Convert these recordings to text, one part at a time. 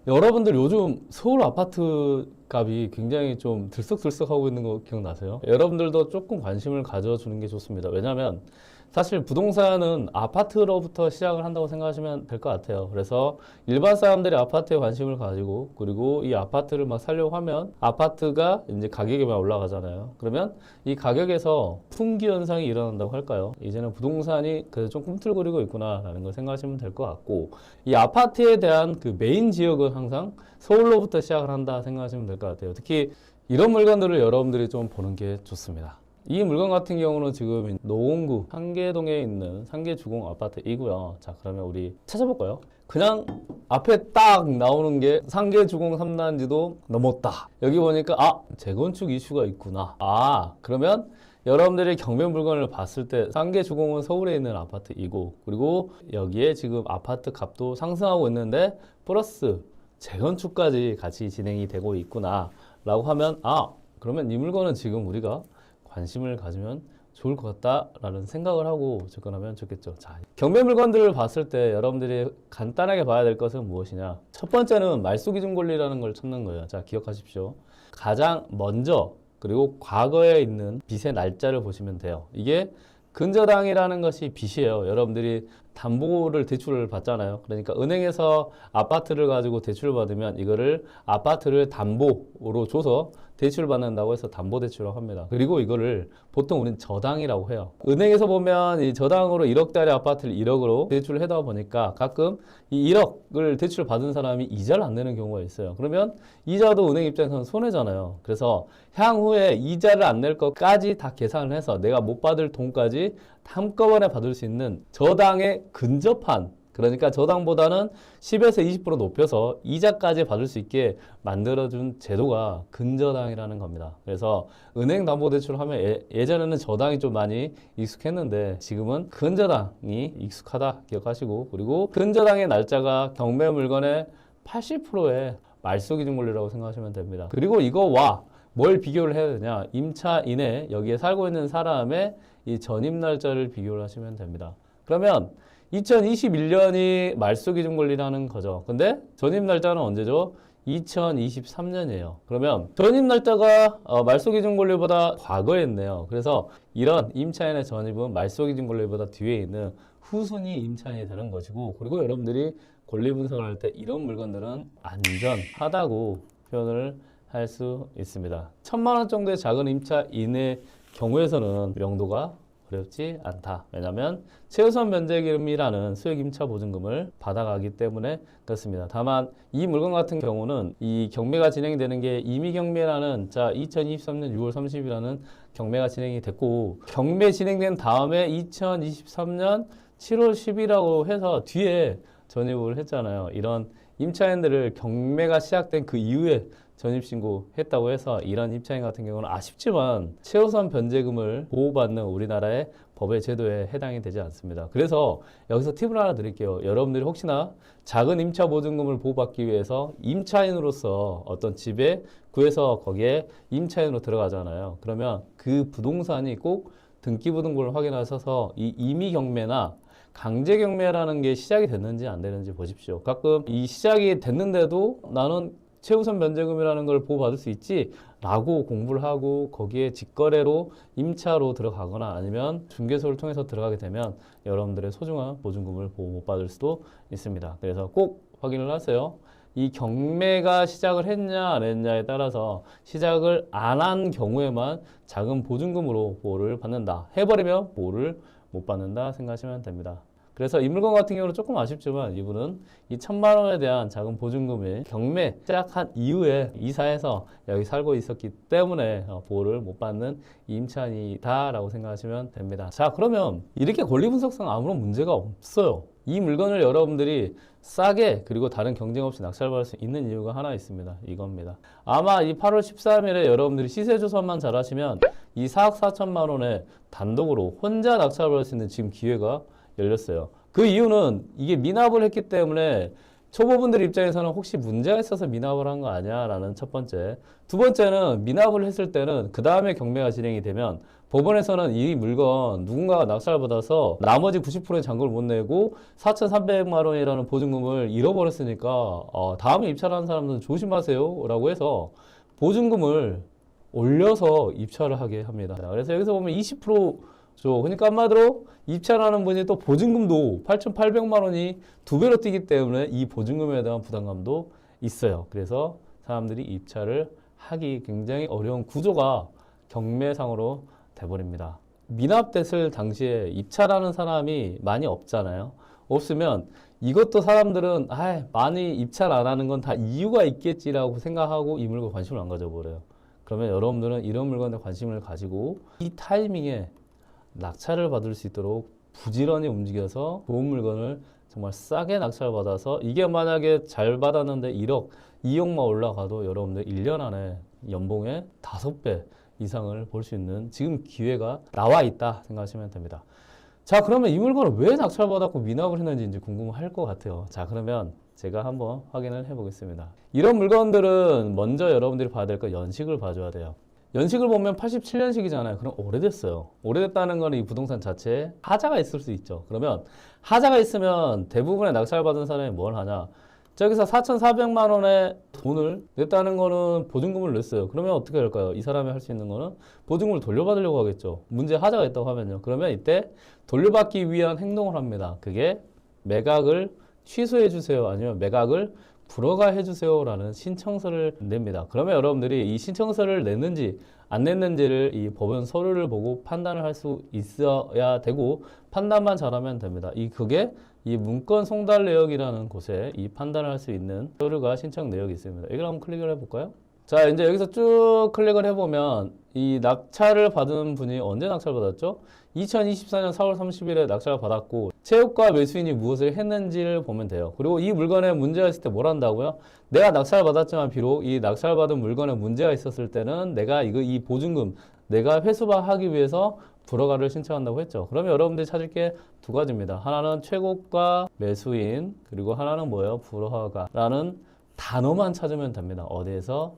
여러분들 요즘 서울 아파트 값이 굉장히 좀 들썩들썩하고 있는 거 기억나세요? 여러분들도 조금 관심을 가져주는 게 좋습니다. 왜냐하면 사실 부동산은 아파트로부터 시작을 한다고 생각하시면 될 것 같아요. 그래서 일반 사람들이 아파트에 관심을 가지고 그리고 이 아파트를 막 살려고 하면 아파트가 이제 가격이 막 올라가잖아요. 그러면 이 가격에서 풍기 현상이 일어난다고 할까요? 이제는 부동산이 그래도 좀 꿈틀거리고 있구나라는 걸 생각하시면 될 것 같고, 이 아파트에 대한 그 메인 지역은 항상 서울로부터 시작을 한다 생각하시면 될 것 같아요. 특히 이런 물건들을 여러분들이 좀 보는 게 좋습니다. 이 물건 같은 경우는 지금 노원구 상계동에 있는 상계주공 아파트이고요. 자, 그러면 우리 찾아볼까요? 그냥 앞에 딱 나오는 게 상계주공 3단지도 넘었다. 여기 보니까 재건축 이슈가 있구나. 그러면 여러분들이 경매 물건을 봤을 때 상계주공은 서울에 있는 아파트이고, 그리고 여기에 지금 아파트 값도 상승하고 있는데 플러스 재건축까지 같이 진행이 되고 있구나 라고 하면, 그러면 이 물건은 지금 우리가 관심을 가지면 좋을 것 같다라는 생각을 하고 접근하면 좋겠죠. 자, 경매 물건들을 봤을 때 여러분들이 간단하게 봐야 될 것은 무엇이냐? 첫 번째는 말소기준 권리라는 걸 찾는 거예요. 자, 기억하십시오. 가장 먼저 그리고 과거에 있는 빚의 날짜를 보시면 돼요. 이게 근저당이라는 것이 빚이에요. 여러분들이 담보를 대출을 받잖아요. 그러니까 은행에서 아파트를 가지고 대출을 받으면 이거를 아파트를 담보로 줘서 대출을 받는다고 해서 담보대출이라고 합니다. 그리고 이거를 보통 우리는 저당이라고 해요. 은행에서 보면 이 저당으로 1억짜리 아파트를 1억으로 대출을 해다 보니까 가끔 이 1억을 대출을 받은 사람이 이자를 안 내는 경우가 있어요. 그러면 이자도 은행 입장에서는 손해잖아요. 그래서 향후에 이자를 안 낼 것까지 다 계산을 해서 내가 못 받을 돈까지 한꺼번에 받을 수 있는 저당에 근접한, 그러니까 저당보다는 10에서 20% 높여서 이자까지 받을 수 있게 만들어준 제도가 근저당이라는 겁니다. 그래서 은행 담보대출을 하면 예전에는 저당이 좀 많이 익숙했는데 지금은 근저당이 익숙하다 기억하시고, 그리고 근저당의 날짜가 경매 물건의 80%의 말소기준 권리라고 생각하시면 됩니다. 그리고 이거와 뭘 비교를 해야 되냐? 임차인의 여기에 살고 있는 사람의 이 전입 날짜를 비교를 하시면 됩니다. 그러면 2021년이 말소기준 권리라는 거죠. 근데 전입 날짜는 언제죠? 2023년이에요. 그러면 전입 날짜가 말소기준 권리보다 과거에 있네요. 그래서 이런 임차인의 전입은 말소기준 권리보다 뒤에 있는 후순위 임차인이 되는 것이고, 그리고 여러분들이 권리 분석을 할 때 이런 물건들은 안전하다고 표현을 할 수 있습니다. 1,000만 원 정도의 작은 임차인의 경우에서는 명도가 어렵지 않다. 왜냐하면 최우선 변제금이라는 수익 임차 보증금을 받아가기 때문에 그렇습니다. 다만 이 물건 같은 경우는 이 경매가 진행되는 게 임의 경매라는 2023년 6월 30일이라는 경매가 진행이 됐고, 경매 진행된 다음에 2023년 7월 10일이라고 해서 뒤에 전입을 했잖아요. 이런 임차인들을 경매가 시작된 그 이후에 전입신고했다고 해서 이런 임차인 같은 경우는 아쉽지만 최우선 변제금을 보호받는 우리나라의 법의 제도에 해당이 되지 않습니다. 그래서 여기서 팁을 하나 드릴게요. 여러분들이 혹시나 작은 임차 보증금을 보호받기 위해서 임차인으로서 어떤 집에 구해서 거기에 임차인으로 들어가잖아요. 그러면 그 부동산이 꼭 등기부등본을 확인하셔서 이 임의경매나 강제경매라는 게 시작이 됐는지 안 되는지 보십시오. 가끔 이 시작이 됐는데도 나는 최우선 변제금이라는 걸 보호받을 수 있지 라고 공부를 하고 거기에 직거래로 임차로 들어가거나 아니면 중개소를 통해서 들어가게 되면 여러분들의 소중한 보증금을 보호 못 받을 수도 있습니다. 그래서 꼭 확인을 하세요. 이 경매가 시작을 했냐 안 했냐에 따라서 시작을 안 한 경우에만 작은 보증금으로 보호를 받는다. 해버리면 보호를 못 받는다 생각하시면 됩니다. 그래서 이 물건 같은 경우는 조금 아쉽지만 이분은 이 1,000만 원에 대한 작은 보증금을 경매 시작한 이후에 이사해서 여기 살고 있었기 때문에 보호를 못 받는 임차인이다라고 생각하시면 됩니다. 자, 그러면 이렇게 권리 분석상 아무런 문제가 없어요. 이 물건을 여러분들이 싸게 그리고 다른 경쟁 없이 낙찰받을 수 있는 이유가 하나 있습니다. 이겁니다. 아마 이 8월 13일에 여러분들이 시세 조사만 잘하시면 이 4억 4천만 원에 단독으로 혼자 낙찰받을 수 있는 지금 기회가 열렸어요. 그 이유는 이게 미납을 했기 때문에 초보분들 입장에서는 혹시 문제가 있어서 미납을 한 거 아니야? 라는 첫 번째. 두 번째는 미납을 했을 때는 그 다음에 경매가 진행이 되면 법원에서는 이 물건 누군가가 낙찰받아서 나머지 90%의 잔고를 못 내고 4,300만 원이라는 보증금을 잃어버렸으니까 다음에 입찰하는 사람들은 조심하세요 라고 해서 보증금을 올려서 입찰을 하게 합니다. 그래서 여기서 보면 20%죠. 그러니까 한마디로 입찰하는 분이 또 보증금도 8,800만 원이 두 배로 뛰기 때문에 이 보증금에 대한 부담감도 있어요. 그래서 사람들이 입찰을 하기 굉장히 어려운 구조가 경매상으로 돼버립니다. 미납됐을 당시에 입찰하는 사람이 많이 없잖아요. 없으면 이것도 사람들은 많이 입찰 안 하는 건 다 이유가 있겠지라고 생각하고 이 물건 관심을 안 가져버려요. 그러면 여러분들은 이런 물건에 관심을 가지고 이 타이밍에 낙찰을 받을 수 있도록 부지런히 움직여서 좋은 물건을 정말 싸게 낙찰받아서 이게 만약에 잘 받았는데 1억, 2억만 올라가도 여러분들 1년 안에 연봉의 5배 이상을 볼 수 있는 지금 기회가 나와 있다 생각하시면 됩니다. 자, 그러면 이 물건을 왜 낙찰받았고 미납을 했는지 이제 궁금할 것 같아요. 자, 그러면 제가 한번 확인을 해보겠습니다. 이런 물건들은 먼저 여러분들이 봐야 될 거 연식을 봐줘야 돼요. 연식을 보면 87년식이잖아요. 그럼 오래됐어요. 오래됐다는 거는 이 부동산 자체에 하자가 있을 수 있죠. 그러면 하자가 있으면 대부분의 낙찰받은 사람이 뭘 하냐? 저기서 4,400만 원의 돈을 냈다는 거는 보증금을 냈어요. 그러면 어떻게 할까요? 이 사람이 할 수 있는 거는 보증금을 돌려받으려고 하겠죠. 문제 하자가 있다고 하면요. 그러면 이때 돌려받기 위한 행동을 합니다. 그게 매각을 취소해 주세요. 아니면 매각을 불허가 해주세요라는 신청서를 냅니다. 그러면 여러분들이 이 신청서를 냈는지 안 냈는지를 이 법원 서류를 보고 판단을 할 수 있어야 되고 판단만 잘하면 됩니다. 그게 이 문건 송달 내역이라는 곳에 이 판단을 할 수 있는 서류가 신청 내역이 있습니다. 이걸 한번 클릭을 해볼까요? 자, 이제 여기서 쭉 클릭을 해보면 이 낙찰을 받은 분이 언제 낙찰을 받았죠? 2024년 4월 30일에 낙찰을 받았고 채무가 매수인이 무엇을 했는지를 보면 돼요. 그리고 이 물건에 문제가 있을 때 뭘 한다고요? 내가 낙찰을 받았지만 비록 이 낙찰받은 물건에 문제가 있었을 때는 내가 이 보증금 내가 회수하기 위해서 불허가를 신청한다고 했죠. 그러면 여러분들이 찾을 게 두 가지입니다. 하나는 최고가 매수인, 그리고 하나는 뭐예요? 불허가라는 단어만 찾으면 됩니다. 어디에서?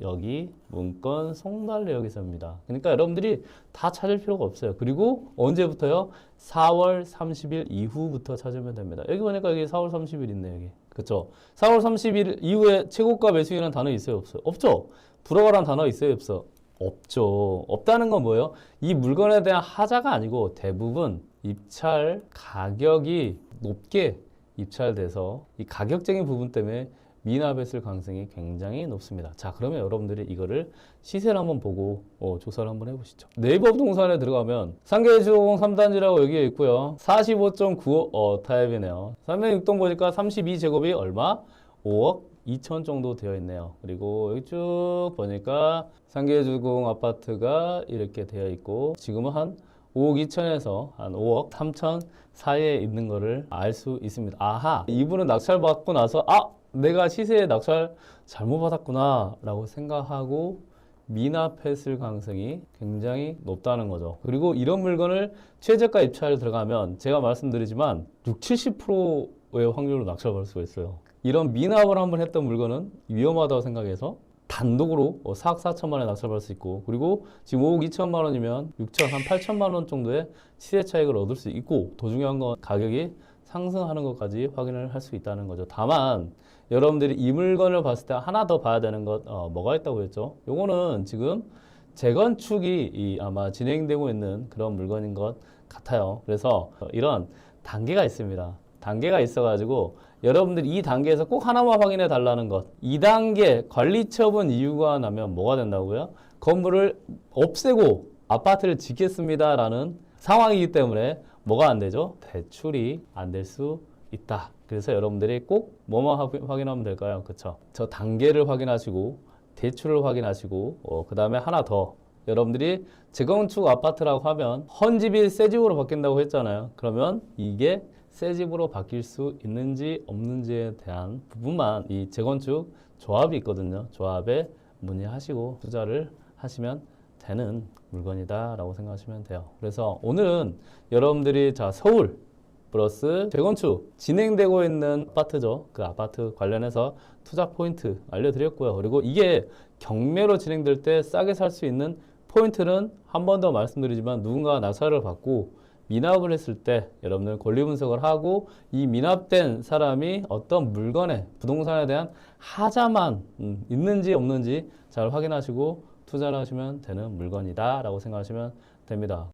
여기 문건 송달 내역에서입니다. 그러니까 여러분들이 다 찾을 필요가 없어요. 그리고 언제부터요? 4월 30일 이후부터 찾으면 됩니다. 여기 보니까 여기 4월 30일 있네, 여기. 그쵸? 4월 30일 이후에 최고가 매수인이라는 단어 있어요, 없어요? 없죠? 불허가라는 단어 있어요, 없어? 없죠. 없다는 건 뭐예요? 이 물건에 대한 하자가 아니고 대부분 입찰 가격이 높게 입찰돼서 이 가격적인 부분 때문에 미납했을 가능성이 굉장히 높습니다. 자, 그러면 여러분들이 이거를 시세를 한번 보고 조사를 한번 해보시죠. 네이버 부동산에 들어가면 상계주공 3단지라고 여기에 있고요. 45.95 타입이네요. 306동 보니까 32제곱이 얼마? 5억 2천 정도 되어 있네요. 그리고 여기 쭉 보니까 상계주공 아파트가 이렇게 되어 있고 지금은 한 5억 2천에서 한 5억 3천 사이에 있는 거를 알 수 있습니다. 아하, 이분은 낙찰 받고 나서 내가 시세에 낙찰 잘못 받았구나 라고 생각하고 미납했을 가능성이 굉장히 높다는 거죠. 그리고 이런 물건을 최저가 입찰 들어가면 제가 말씀드리지만 60, 70%의 확률로 낙찰받을 수가 있어요. 이런 미납을 한번 했던 물건은 위험하다고 생각해서 단독으로 4억 4천만 원에 낙찰받을 수 있고 그리고 지금 5억 2천만 원이면 6천, 한 8천만 원 정도의 시세 차익을 얻을 수 있고 더 중요한 건 가격이 상승하는 것까지 확인을 할 수 있다는 거죠. 다만 여러분들이 이 물건을 봤을 때 하나 더 봐야 되는 것 뭐가 있다고 했죠? 요거는 지금 재건축이 아마 진행되고 있는 그런 물건인 것 같아요. 그래서 이런 단계가 있습니다. 단계가 있어가지고 여러분들이 이 단계에서 꼭 하나만 확인해 달라는 것. 2단계 관리처분 이유가 나면 뭐가 된다고요? 건물을 없애고 아파트를 짓겠습니다라는 상황이기 때문에 뭐가 안 되죠? 대출이 안 될 수 있다. 그래서 여러분들이 꼭 뭐만 확인하면 될까요? 그쵸? 저 단계를 확인하시고 대출을 확인하시고 그 다음에 하나 더 여러분들이 재건축 아파트라고 하면 헌집이 새 집으로 바뀐다고 했잖아요. 그러면 이게 새 집으로 바뀔 수 있는지 없는지에 대한 부분만 이 재건축 조합이 있거든요. 조합에 문의하시고 투자를 하시면 되는 물건이다 라고 생각하시면 돼요. 그래서 오늘은 여러분들이 서울 플러스 재건축 진행되고 있는 아파트죠. 그 아파트 관련해서 투자 포인트 알려드렸고요. 그리고 이게 경매로 진행될 때 싸게 살 수 있는 포인트는 한 번 더 말씀드리지만 누군가가 낙찰을 받고 미납을 했을 때 여러분들 권리 분석을 하고 이 미납된 사람이 어떤 물건에 부동산에 대한 하자만 있는지 없는지 잘 확인하시고 투자를 하시면 되는 물건이다 라고 생각하시면 됩니다.